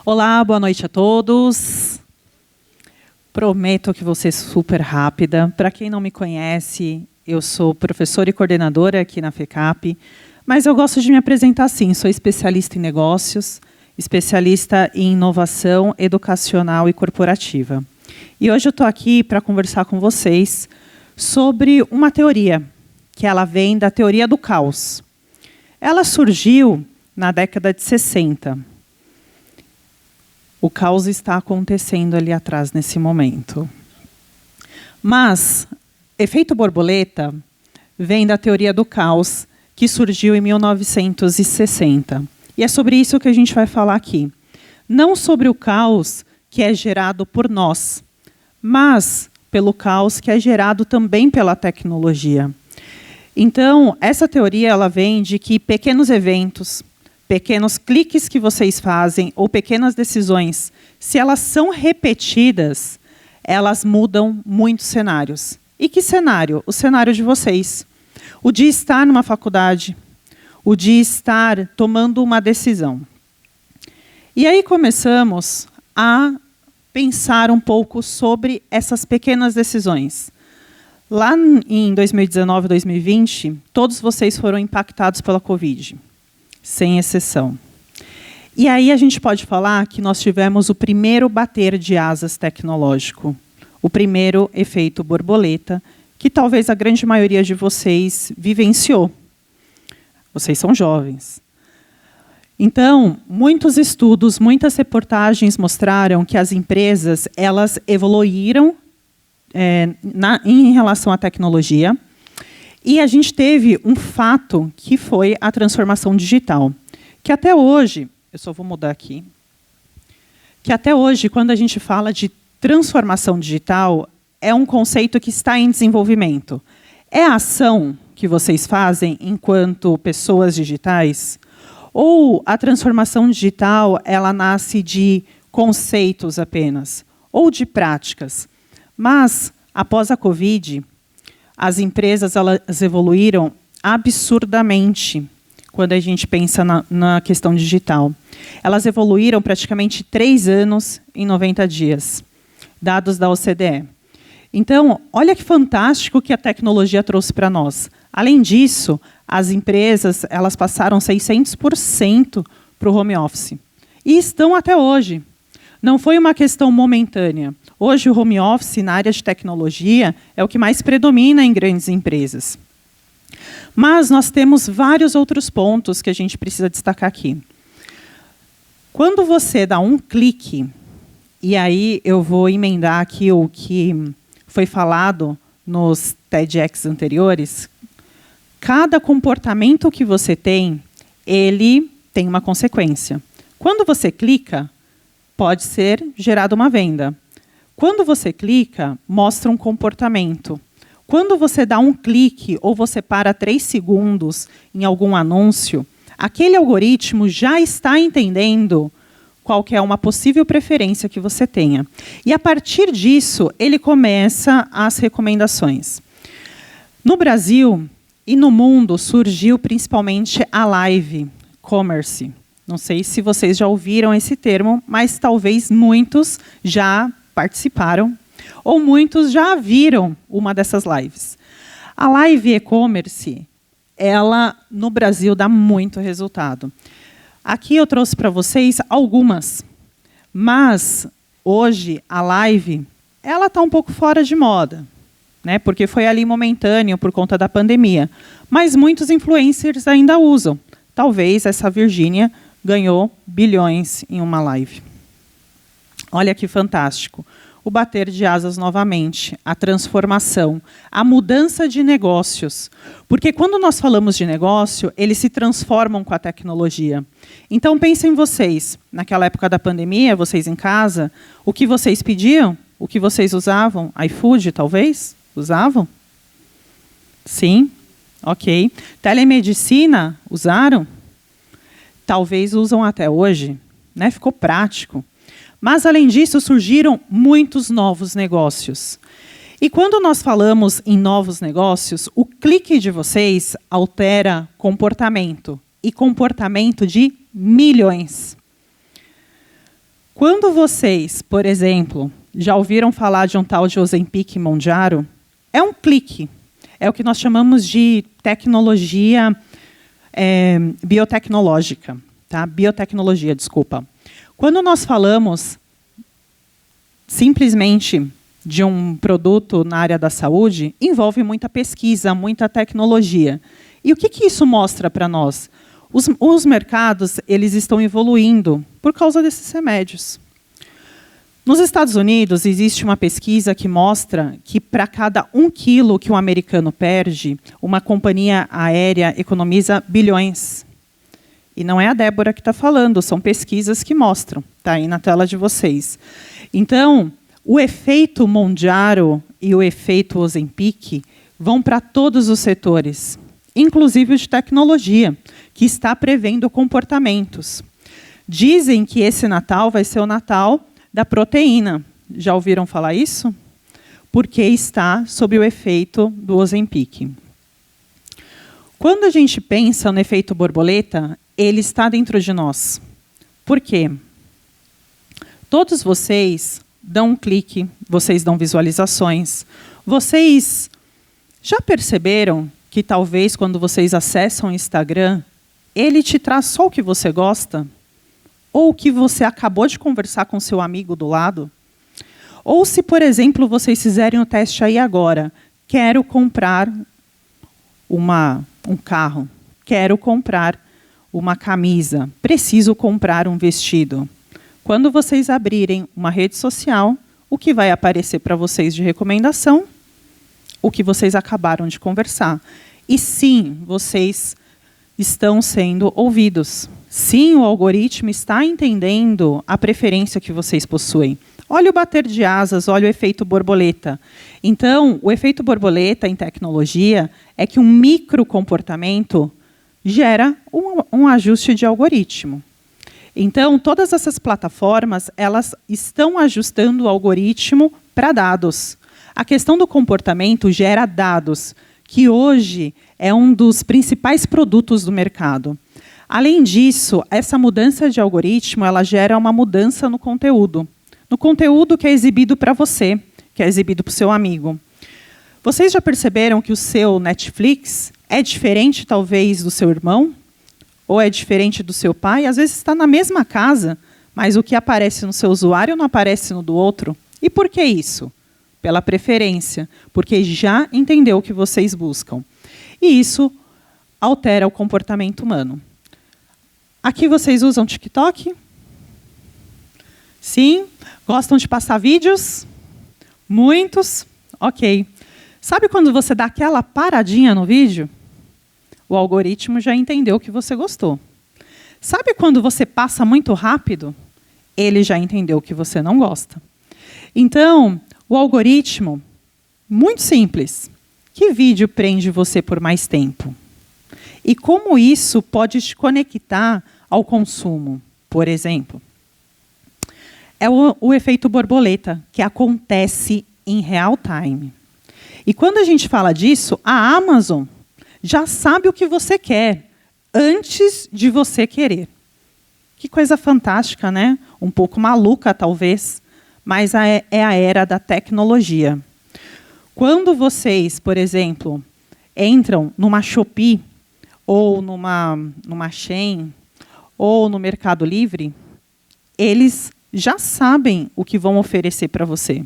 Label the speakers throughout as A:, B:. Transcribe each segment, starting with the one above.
A: Olá, boa noite a todos. Prometo que vou ser super rápida. Para quem não me conhece, eu sou professora e coordenadora aqui na FECAP, mas eu gosto de me apresentar assim, sou especialista em negócios, especialista em inovação educacional e corporativa. E hoje eu estou aqui para conversar com vocês sobre uma teoria, que ela vem da teoria do caos. Ela surgiu na década de 60. O caos está acontecendo ali atrás, nesse momento. Mas, efeito borboleta vem da teoria do caos, que surgiu em 1960. E é sobre isso que a gente vai falar aqui. Não sobre o caos que é gerado por nós, mas pelo caos que é gerado também pela tecnologia. Então, essa teoria ela vem de que pequenos eventos, pequenos cliques que vocês fazem ou pequenas decisões, se elas são repetidas, elas mudam muitos cenários. E que cenário? O cenário de vocês. O de estar numa faculdade, o de estar tomando uma decisão. E aí começamos a pensar um pouco sobre essas pequenas decisões. Lá em 2019, 2020, todos vocês foram impactados pela Covid. Sem exceção. E aí a gente pode falar que nós tivemos o primeiro bater de asas tecnológico, o primeiro efeito borboleta, que talvez a grande maioria de vocês vivenciou. Vocês são jovens. Então, muitos estudos, muitas reportagens mostraram que as empresas elas evoluíram em relação à tecnologia. E a gente teve um fato que foi a transformação digital, que até hoje, eu só vou mudar aqui, que até hoje, quando a gente fala de transformação digital, é um conceito que está em desenvolvimento. É a ação que vocês fazem enquanto pessoas digitais? Ou a transformação digital ela nasce de conceitos apenas? Ou de práticas? Mas, após a Covid, as empresas elas evoluíram absurdamente quando a gente pensa na questão digital. Elas evoluíram praticamente 3 anos em 90 dias, dados da OCDE. Então, olha que fantástico que a tecnologia trouxe para nós. Além disso, as empresas elas passaram 600% para o home office. E estão até hoje. Não foi uma questão momentânea. Hoje, o home office, na área de tecnologia, é o que mais predomina em grandes empresas. Mas nós temos vários outros pontos que a gente precisa destacar aqui. Quando você dá um clique, e aí eu vou emendar aqui o que foi falado nos TEDx anteriores, cada comportamento que você tem, ele tem uma consequência. Quando você clica, pode ser gerada uma venda. Quando você clica, mostra um comportamento. Quando você dá um clique ou você para 3 segundos em algum anúncio, aquele algoritmo já está entendendo qual que é uma possível preferência que você tenha. E, a partir disso, ele começa as recomendações. No Brasil e no mundo, surgiu principalmente a live commerce. Não sei se vocês já ouviram esse termo, mas talvez muitos já participaram, ou muitos já viram uma dessas lives. A live e-commerce, ela no Brasil dá muito resultado. Aqui eu trouxe para vocês algumas, mas hoje a live ela está um pouco fora de moda, né? Porque foi ali momentâneo por conta da pandemia. Mas muitos influencers ainda usam. Talvez essa Virgínia ganhou bilhões em uma live. Olha que fantástico. O bater de asas novamente, a transformação, a mudança de negócios. Porque quando nós falamos de negócio, eles se transformam com a tecnologia. Então, pensem vocês, naquela época da pandemia, vocês em casa, o que vocês pediam? O que vocês usavam? iFood, talvez? Usavam? Sim? Ok. Telemedicina, usaram? Talvez usam até hoje, né? Ficou prático. Mas, além disso, surgiram muitos novos negócios. E quando nós falamos em novos negócios, o clique de vocês altera comportamento. E comportamento de milhões. Quando vocês, por exemplo, já ouviram falar de um tal de Ozempic e Mounjaro, é um clique. É o que nós chamamos de tecnologia biotecnológica. Tá? Biotecnologia, desculpa. Quando nós falamos simplesmente de um produto na área da saúde, envolve muita pesquisa, muita tecnologia. E o que isso mostra para nós? Os mercados eles estão evoluindo por causa desses remédios. Nos Estados Unidos, existe uma pesquisa que mostra que para cada 1 quilo que um americano perde, uma companhia aérea economiza bilhões. E não é a Débora que está falando, são pesquisas que mostram. Está aí na tela de vocês. Então, o efeito Mounjaro e o efeito Ozempic vão para todos os setores, inclusive o de tecnologia, que está prevendo comportamentos. Dizem que esse Natal vai ser o Natal da proteína. Já ouviram falar isso? Porque está sob o efeito do Ozempic. Quando a gente pensa no efeito borboleta, ele está dentro de nós. Por quê? Todos vocês dão um clique, vocês dão visualizações. Vocês já perceberam que talvez quando vocês acessam o Instagram, ele te traz só o que você gosta? Ou o que você acabou de conversar com seu amigo do lado? Ou se, por exemplo, vocês fizerem o teste aí agora, quero comprar um carro, quero comprar uma camisa, preciso comprar um vestido. Quando vocês abrirem uma rede social, o que vai aparecer para vocês de recomendação? O que vocês acabaram de conversar. E sim, vocês estão sendo ouvidos. Sim, o algoritmo está entendendo a preferência que vocês possuem. Olha o bater de asas, olha o efeito borboleta. Então, o efeito borboleta em tecnologia é que um microcomportamento gera um ajuste de algoritmo. Então, todas essas plataformas, elas estão ajustando o algoritmo para dados. A questão do comportamento gera dados, que hoje é um dos principais produtos do mercado. Além disso, essa mudança de algoritmo, ela gera uma mudança no conteúdo. No conteúdo que é exibido para você, que é exibido para o seu amigo. Vocês já perceberam que o seu Netflix é diferente, talvez, do seu irmão? Ou é diferente do seu pai? Às vezes está na mesma casa, mas o que aparece no seu usuário não aparece no do outro. E por que isso? Pela preferência, porque já entendeu o que vocês buscam. E isso altera o comportamento humano. Aqui vocês usam TikTok? Sim? Gostam de passar vídeos? Muitos? Ok. Sabe quando você dá aquela paradinha no vídeo? O algoritmo já entendeu que você gostou. Sabe quando você passa muito rápido? Ele já entendeu que você não gosta. Então, o algoritmo, muito simples. Que vídeo prende você por mais tempo? E como isso pode te conectar ao consumo, por exemplo? É o efeito borboleta, que acontece em real time. E quando a gente fala disso, a Amazon já sabe o que você quer, antes de você querer. Que coisa fantástica, né? Um pouco maluca, talvez, mas é a era da tecnologia. Quando vocês, por exemplo, entram numa Shopee, ou numa Shein, ou no Mercado Livre, eles já sabem o que vão oferecer para você.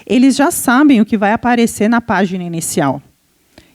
A: Eles já sabem o que vai aparecer na página inicial.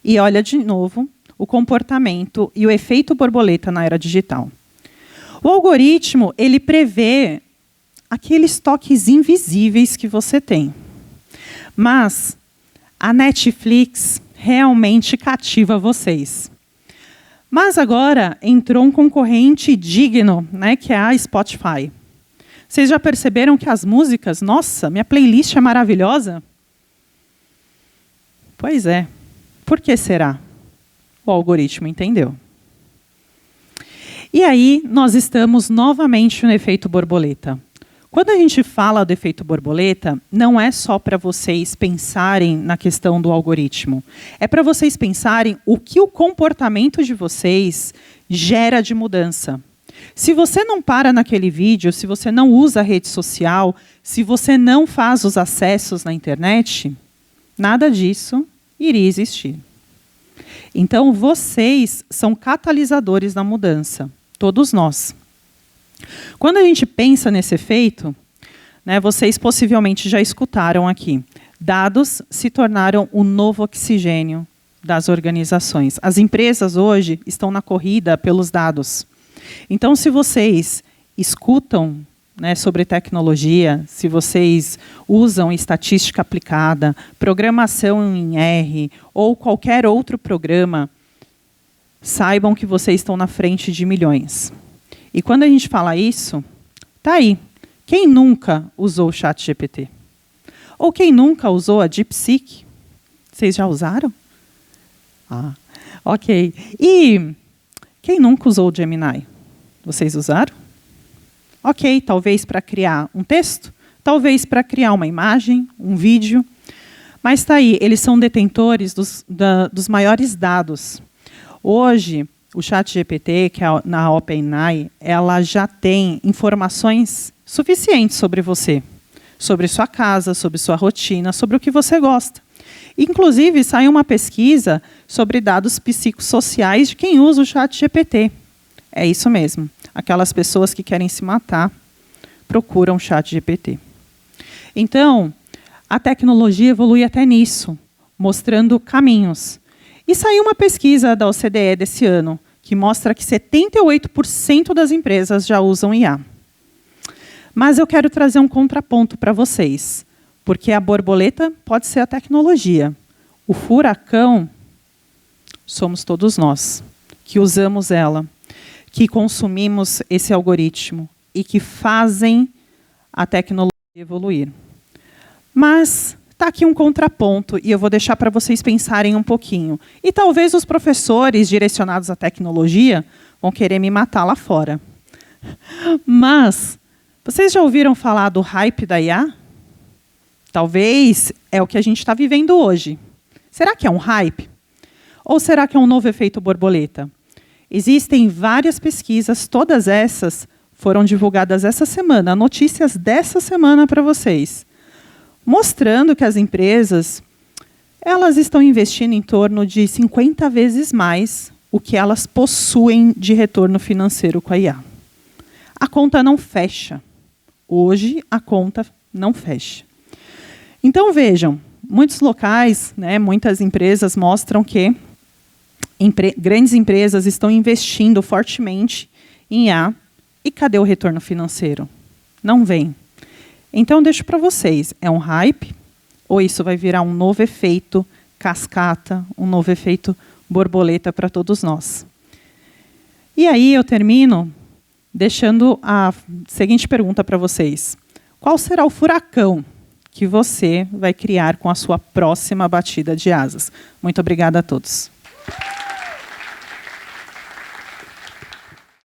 A: E olha de novo o comportamento e o efeito borboleta na era digital. O algoritmo, ele prevê aqueles toques invisíveis que você tem. Mas a Netflix realmente cativa vocês. Mas agora entrou um concorrente digno, né, que é a Spotify. Vocês já perceberam que as músicas, nossa, minha playlist é maravilhosa? Pois é. Por que será? O algoritmo entendeu. E aí, nós estamos novamente no efeito borboleta. Quando a gente fala do efeito borboleta, não é só para vocês pensarem na questão do algoritmo. É para vocês pensarem o que o comportamento de vocês gera de mudança. Se você não para naquele vídeo, se você não usa a rede social, se você não faz os acessos na internet, nada disso iria existir. Então, vocês são catalisadores da mudança, todos nós. Quando a gente pensa nesse efeito, né, vocês possivelmente já escutaram aqui, dados se tornaram o novo oxigênio das organizações. As empresas hoje estão na corrida pelos dados. Então, se vocês escutam, né, sobre tecnologia, se vocês usam estatística aplicada, programação em R ou qualquer outro programa, saibam que vocês estão na frente de milhões. E quando a gente fala isso, tá aí. Quem nunca usou o ChatGPT? Ou quem nunca usou a DeepSeek? Vocês já usaram? Ah, ok. E quem nunca usou o Gemini? Vocês usaram? Ok, talvez para criar um texto, talvez para criar uma imagem, um vídeo. Mas está aí, eles são detentores dos maiores dados. Hoje, o ChatGPT, que é na OpenAI, ela já tem informações suficientes sobre você, sobre sua casa, sobre sua rotina, sobre o que você gosta. Inclusive, saiu uma pesquisa sobre dados psicossociais de quem usa o ChatGPT. É isso mesmo. Aquelas pessoas que querem se matar procuram o ChatGPT. Então, a tecnologia evolui até nisso, mostrando caminhos. E saiu uma pesquisa da OCDE desse ano, que mostra que 78% das empresas já usam IA. Mas eu quero trazer um contraponto para vocês, porque a borboleta pode ser a tecnologia. O furacão somos todos nós, que usamos ela, que consumimos esse algoritmo e que fazem a tecnologia evoluir. Mas está aqui um contraponto, e eu vou deixar para vocês pensarem um pouquinho. E talvez os professores direcionados à tecnologia vão querer me matar lá fora. Mas, vocês já ouviram falar do hype da IA? Talvez é o que a gente está vivendo hoje. Será que é um hype? Ou será que é um novo efeito borboleta? Existem várias pesquisas, todas essas foram divulgadas essa semana, notícias dessa semana para vocês, mostrando que as empresas elas estão investindo em torno de 50 vezes mais o que elas possuem de retorno financeiro com a IA. A conta não fecha. Hoje, a conta não fecha. Então, vejam, muitos locais, né, muitas empresas mostram que grandes empresas estão investindo fortemente em IA. E cadê o retorno financeiro? Não vem. Então, deixo para vocês, é um hype ou isso vai virar um novo efeito cascata, um novo efeito borboleta para todos nós? E aí eu termino deixando a seguinte pergunta para vocês. Qual será o furacão que você vai criar com a sua próxima batida de asas? Muito obrigada a todos.